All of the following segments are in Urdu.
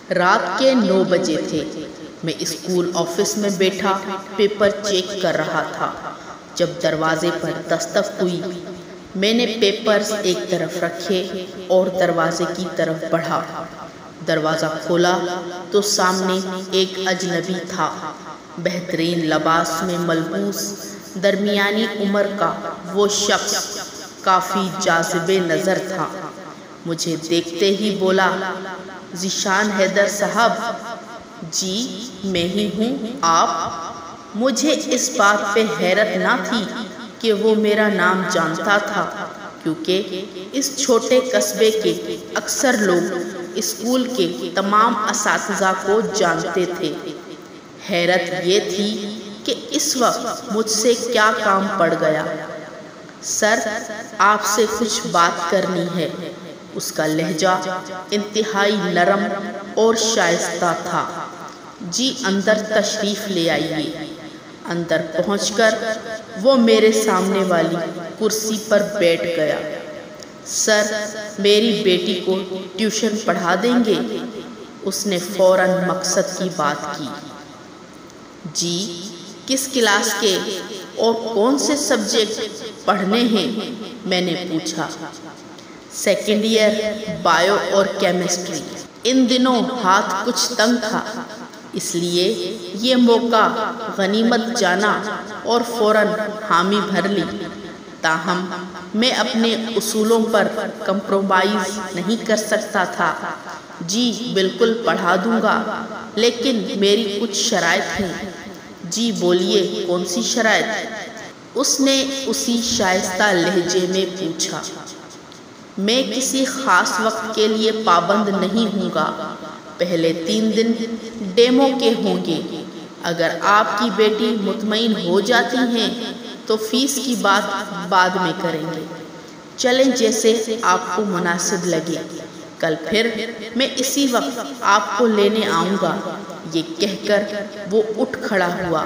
رات کے 9 بجے تھے۔ میں اسکول آفس میں بیٹھا پیپر چیک کر رہا تھا جب دروازے پر دستک ہوئی۔ میں نے پیپرز ایک طرف رکھے اور دروازے کی طرف بڑھا۔ دروازہ کھولا تو سامنے ایک اجنبی تھا۔ بہترین لباس میں ملبوس درمیانی عمر کا وہ شخص کافی جاذب نظر تھا۔ مجھے دیکھتے ہی بولا، ذیشان حیدر صاحب؟ جی میں ہی ہوں، آپ؟ مجھے اس بات پہ حیرت نہ تھی کہ وہ میرا نام جانتا تھا، کیونکہ اس چھوٹے قصبے کے اکثر لوگ اسکول کے تمام اساتذہ کو جانتے تھے۔ حیرت یہ تھی کہ اس وقت مجھ سے کیا کام پڑ گیا۔ سر، آپ سے کچھ بات کرنی ہے۔ اس کا لہجہ انتہائی نرم اور شائستہ تھا۔ جی اندر تشریف لے آئیے۔ اندر پہنچ کر وہ میرے سامنے والی کرسی پر بیٹھ گیا۔ سر، میری بیٹی کو ٹیوشن پڑھا دیں گے؟ اس نے فوراً مقصد کی بات کی۔ جی، کس کلاس کے اور کون سے سبجیکٹ پڑھنے ہیں؟ میں نے پوچھا۔ سیکنڈ ایئر بایو اور کیمسٹری۔ ان دنوں ہاتھ کچھ تنگ تھا، اس لیے یہ موقع غنیمت جانا اور فوراً حامی بھر لی۔ تاہم میں اپنے اصولوں پر کمپرومائز نہیں کر سکتا تھا۔ جی بالکل پڑھا دوں گا، لیکن میری کچھ شرائط ہیں۔ جی بولیے، کون سی شرائط؟ اس نے اسی شائستہ لہجے میں پوچھا۔ میں کسی خاص وقت کے لیے پابند نہیں ہوں گا۔ پہلے 3 دن ڈیمو کے ہوں گے۔ اگر آپ کی بیٹی مطمئن ہو جاتی ہیں تو فیس کی بات بعد میں کریں گے۔ چلیں جیسے آپ کو مناسب لگے۔ کل پھر میں اسی وقت آپ کو لینے آؤں گا۔ یہ کہہ کر وہ اٹھ کھڑا ہوا۔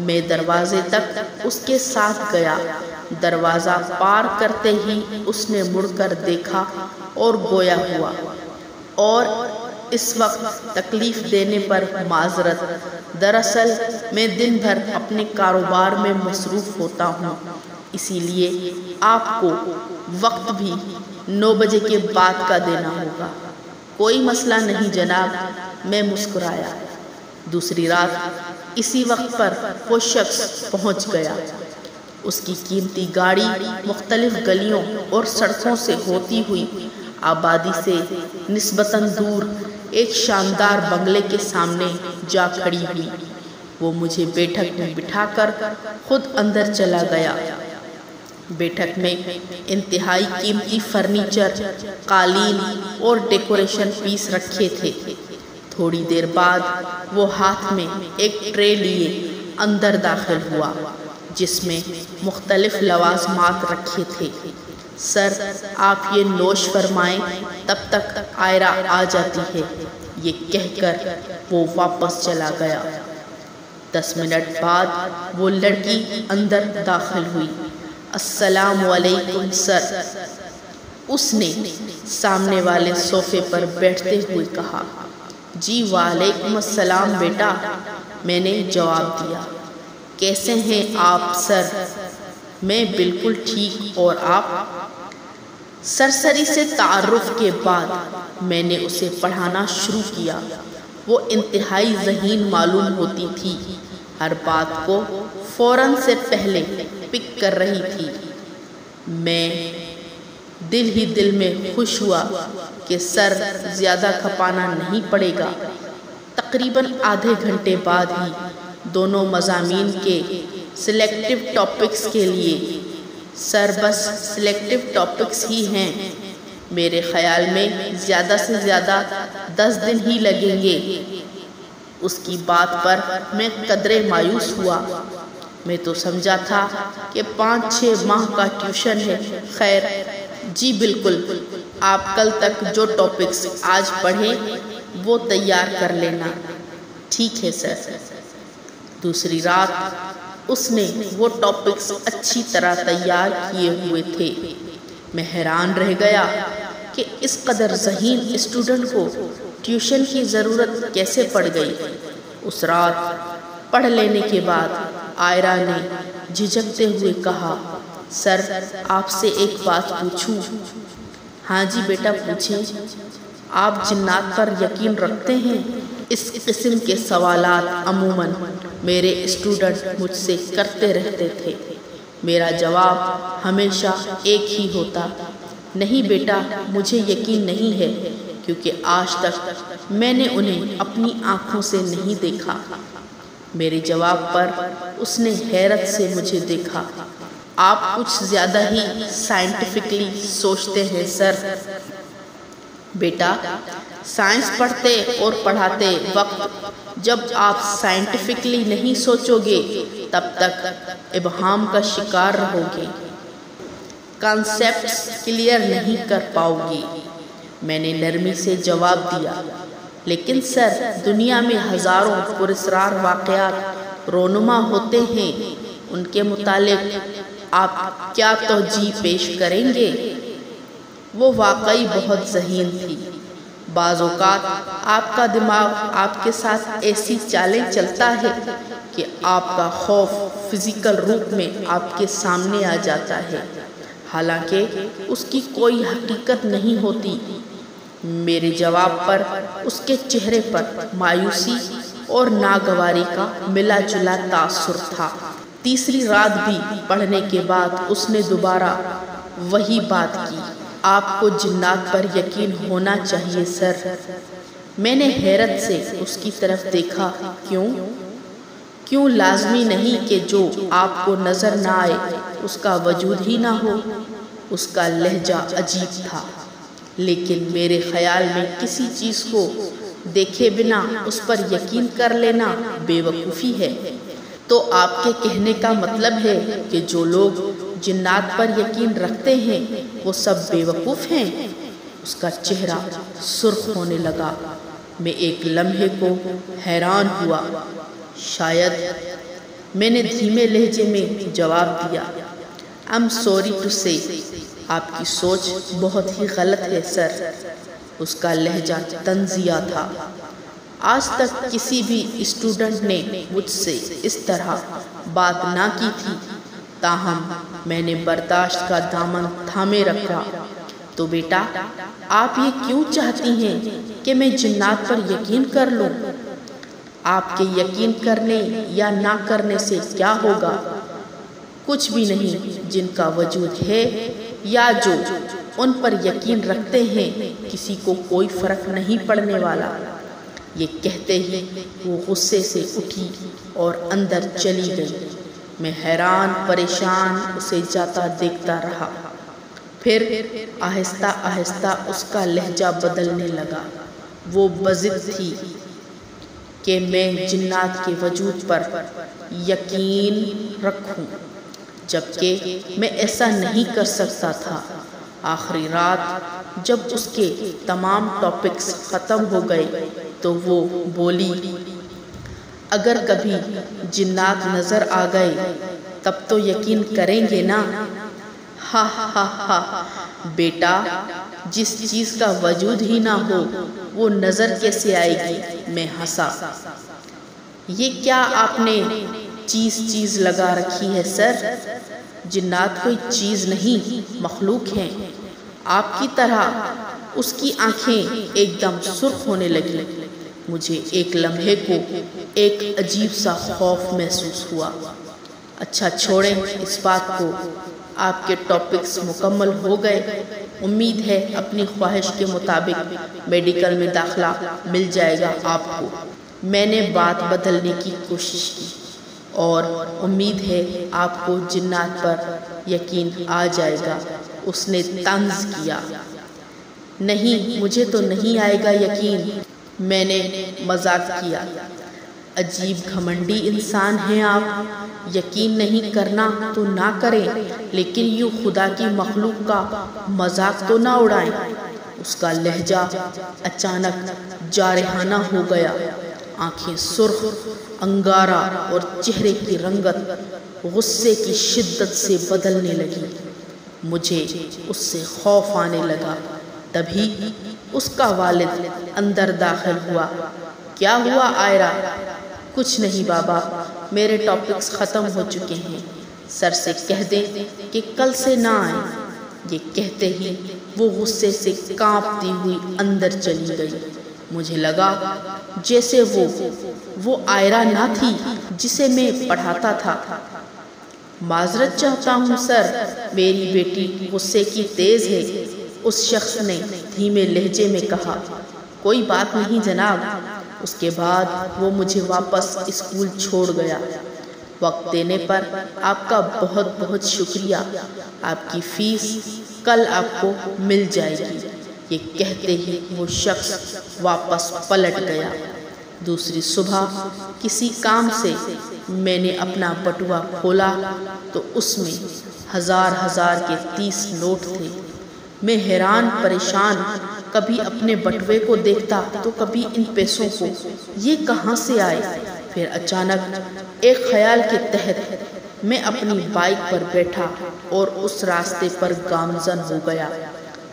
میں دروازے تک اس کے ساتھ گیا۔ دروازہ پار کرتے ہی اس نے مڑ کر دیکھا اور گویا ہوا، اور اس وقت تکلیف دینے پر معذرت۔ دراصل میں دن بھر اپنے کاروبار میں مصروف ہوتا ہوں، اسی لیے آپ کو وقت بھی 9 بجے کے بعد کا دینا ہوگا۔ کوئی مسئلہ نہیں جناب، میں مسکرایا۔ دوسری رات اسی وقت پر وہ شخص پہنچ گیا۔ اس کی قیمتی گاڑی مختلف گلیوں اور سڑکوں سے ہوتی ہوئی آبادی سے نسبتاً دور ایک شاندار بنگلے کے سامنے جا کھڑی ہوئی۔ وہ مجھے بیٹھک میں بٹھا کر خود اندر چلا گیا۔ بیٹھک میں انتہائی قیمتی فرنیچر، قالین اور ڈیکوریشن پیس رکھے تھے۔ تھوڑی دیر بعد وہ ہاتھ میں ایک ٹرے لیے اندر داخل ہوا، جس میں مختلف لوازمات رکھے تھے۔ سر، آپ یہ نوش فرمائیں، تب تک آئرہ آ جاتی ہے۔ یہ کہہ کر وہ واپس چلا گیا۔ 10 منٹ بعد وہ لڑکی اندر داخل ہوئی۔ السلام علیکم سر، اس نے سامنے والے صوفے پر بیٹھتے ہوئے کہا۔ جی وعلیکم السلام بیٹا، میں نے جواب دیا۔ کیسے ہیں آپ سر؟ میں بالکل ٹھیک، اور آپ؟ سرسری سے تعارف کے بعد میں نے اسے پڑھانا شروع کیا۔ وہ انتہائی ذہین معلوم ہوتی تھی، ہر بات کو فوراً سے پہلے پک کر رہی تھی۔ میں دل ہی دل میں خوش ہوا کہ سر زیادہ کھپانا نہیں پڑے گا۔ تقریباً آدھے گھنٹے بعد ہی دونوں مضامین کے سلیکٹیو ٹاپکس کے لیے، سر بس سلیکٹیو ٹاپکس ہی ہیں، میرے خیال میں زیادہ سے زیادہ 10 دن ہی لگیں گے۔ اس کی بات پر میں قدرے مایوس ہوا۔ میں تو سمجھا تھا کہ 5-6 ماہ کا ٹیوشن ہے۔ خیر، جی بالکل، آپ کل تک جو ٹاپکس آج پڑھیں وہ تیار کر لینا۔ ٹھیک ہے سر۔ دوسری رات اس نے وہ ٹاپکس اچھی طرح تیار کیے ہوئے تھے۔ میں حیران رہ گیا۔ کہ اس قدر ذہین اسٹوڈنٹ کو ٹیوشن کی ضرورت کیسے پڑ گئی۔ اس رات پڑھ لینے کے بعد عائرہ نے جھجکتے ہوئے کہا، سر آپ سے ایک بات پوچھوں؟ ہاں جی بیٹا پوچھیں۔ آپ جنات پر یقین رکھتے ہیں؟ اس قسم کے سوالات عموماً میرے اسٹوڈنٹ مجھ سے کرتے رہتے تھے۔ میرا جواب ہمیشہ ایک ہی ہوتا، نہیں بیٹا مجھے یقین نہیں ہے، کیونکہ آج تک میں نے انہیں اپنی آنکھوں سے نہیں دیکھا۔ میرے جواب پر اس نے حیرت سے مجھے دیکھا۔ آپ کچھ زیادہ ہی سائنٹیفکلی سوچتے ہیں سر۔ بیٹا سائنس پڑھتے اور پڑھاتے وقت جب آپ سائنٹیفکلی نہیں سوچو گے تب تک ابہام کا شکار رہو گے، کانسیپٹس کلیئر نہیں کر پاؤ گی۔ میں نے نرمی سے جواب دیا، لیکن سر دنیا میں ہزاروں پراسرار واقعات رونما ہوتے ہیں، ان کے متعلق آپ کیا توجیہ پیش کریں گے؟ وہ واقعی بہت ذہین تھی۔ بعض اوقات آپ کا دماغ آپ کے ساتھ ایسی چالیں چلتا ہے کہ آپ کا خوف فزیکل روپ میں آپ کے سامنے آ جاتا ہے، حالانکہ اس کی کوئی حقیقت نہیں ہوتی۔ میرے جواب پر اس کے چہرے پر مایوسی اور ناگواری کا ملا جلا تاثر تھا۔ تیسری رات بھی پڑھنے کے بعد اس نے دوبارہ وہی بات کی، آپ کو جنات پر یقین ہونا چاہیے سر۔ میں نے حیرت سے اس کی طرف دیکھا، کیوں لازمی نہیں کہ جو آپ کو نظر نہ آئے اس کا وجود ہی نہ ہو؟ اس کا لہجہ عجیب تھا، لیکن میرے خیال میں کسی چیز کو دیکھے بنا اس پر یقین کر لینا بے وقوفی ہے۔ تو آپ کے کہنے کا مطلب ہے کہ جو لوگ جنات پر یقین رکھتے ہیں وہ سب بے وقوف ہیں؟ اس کا چہرہ سرخ ہونے لگا۔ میں ایک لمحے کو حیران ہوا۔ شاید، میں نے دھیمے لہجے میں جواب دیا۔ I'm sorry to say، آپ کی سوچ بہت ہی غلط ہے سر۔ اس کا لہجہ طنزیہ تھا۔ آج تک کسی بھی اسٹوڈنٹ نے مجھ سے اس طرح بات نہ کی تھی، تاہم میں نے برداشت کا دامن تھامے رکھا۔ تو بیٹا آپ یہ کیوں چاہتی ہیں کہ میں جنات پر یقین کر لوں؟ آپ کے یقین کرنے یا نہ کرنے سے کیا ہوگا؟ کچھ بھی نہیں۔ جن کا وجود ہے یا جو ان پر یقین رکھتے ہیں، کسی کو کوئی فرق نہیں پڑنے والا۔ یہ کہتے ہی وہ غصے سے اٹھی اور اندر چلی گئی۔ میں حیران پریشان اسے جاتا دیکھتا رہا۔ پھر آہستہ آہستہ اس کا لہجہ بدلنے لگا۔ وہ بضد تھی کہ میں جنات کے وجود پر یقین رکھوں، جبکہ میں ایسا نہیں کر سکتا تھا۔ آخری رات جب اس کے تمام ٹاپکس ختم ہو گئے تو وہ بولی، اگر کبھی جنات نظر آ گئے تب تو یقین کریں گے نا؟ ہا ہا ہا۔ بیٹا جس چیز کا وجود ہی نہ ہو وہ نظر کیسے آئے گی؟ میں ہنسا۔ یہ کیا آپ نے چیز لگا رکھی ہے سر؟ جنات کوئی چیز نہیں، مخلوق ہیں۔ آپ کی طرح اس کی آنکھیں ایک دم سرخ ہونے لگی۔ مجھے ایک لمحے کو ایک عجیب سا خوف محسوس ہوا۔ اچھا چھوڑیں اس بات کو، آپ کے ٹاپکس مکمل ہو گئے۔ امید ہے اپنی خواہش کے مطابق میڈیکل میں داخلہ مل جائے گا آپ کو۔ میں نے بات بدلنے کی کوشش کی، اور امید ہے آپ کو جنات پر یقین آ جائے گا۔ اس نے طنز کیا۔ نہیں مجھے تو نہیں آئے گا یقین۔ میں نے مذاق کیا۔ عجیب گھمنڈی انسان ہیں آپ، یقین نہیں کرنا تو نہ کریں، لیکن یوں خدا کی مخلوق کا مذاق تو نہ اڑائیں۔ اس کا لہجہ اچانک جارحانہ ہو گیا۔ آنکھیں سرخ، انگارہ اور چہرے کی رنگت غصے کی شدت سے بدلنے لگی۔ مجھے اس سے خوف آنے لگا۔ تبھی اس کا والد اندر داخل ہوا۔ کیا ہوا آئرہ؟ کچھ نہیں بابا، میرے ٹاپکس ختم ہو چکے ہیں، سر سے کہہ دیں کہ کل سے نہ آئیں۔ یہ کہتے ہی وہ غصے سے کانپتی ہوئی اندر چلی گئی۔ مجھے لگا جیسے وہ آئرہ نہ تھی جسے میں پڑھاتا تھا۔ معذرت چاہتا ہوں سر، میری بیٹی غصے کی تیز ہے، اس شخص نے دھیمے لہجے میں کہا۔ کوئی بات نہیں جناب۔ اس کے بعد وہ مجھے واپس اسکول چھوڑ گیا۔ وقت دینے پر آپ کا بہت بہت شکریہ، آپ کی فیس کل آپ کو مل جائے گی۔ یہ کہتے ہی وہ شخص واپس پلٹ گیا۔ دوسری صبح کسی کام سے میں نے اپنا بٹوا کھولا تو اس میں ہزار کے 30 نوٹ تھے۔ میں حیران پریشان کبھی اپنے بٹوے کو دیکھتا تو کبھی ان پیسوں کو، یہ کہاں سے آئے؟ پھر اچانک ایک خیال کے تحت میں اپنی بائک پر بیٹھا اور اس راستے پر گامزن ہو گیا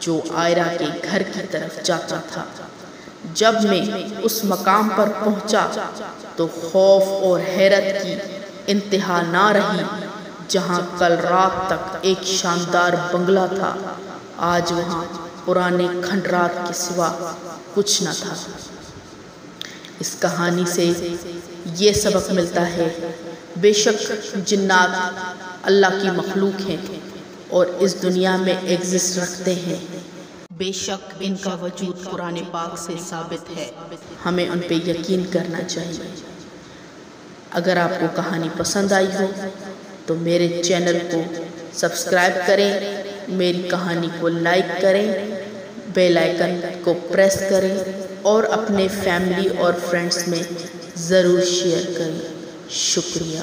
جو آئرہ کے گھر کی طرف جاتا تھا۔ جب میں اس مقام پر پہنچا تو خوف اور حیرت کی انتہا نہ رہی۔ جہاں کل رات تک ایک شاندار بنگلہ تھا، آج وہاں پرانے کھنڈرات کے سوا کچھ نہ تھا۔ اس کہانی سے یہ سبق ملتا ہے، بے شک جنات اللہ کی مخلوق ہیں اور اس دنیا میں ایگزسٹ رکھتے ہیں۔ بے شک ان کا وجود قرآن پاک سے ثابت ہے، ہمیں ان پہ یقین کرنا چاہیے۔ اگر آپ کو کہانی پسند آئی ہو تو میرے چینل کو سبسکرائب کریں، میری کہانی کو لائک کریں، بیل آئیکن کو پریس کریں اور اپنے فیملی اور فرینڈز میں ضرور شیئر کریں۔ شکریہ۔